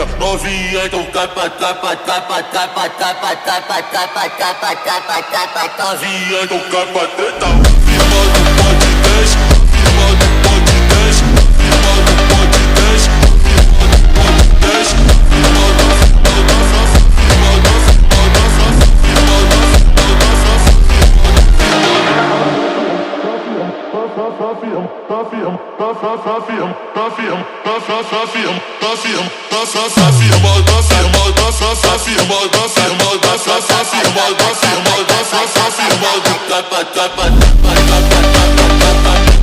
novinha, novinha, então capa, capa, capa, capa, capa, capa, capa, capa, capa, capa, novinha, então capa, treta. Firma do podcast, firma do podcast, firma do podcast, firma do capa, capa, capa, capa, capa, capa.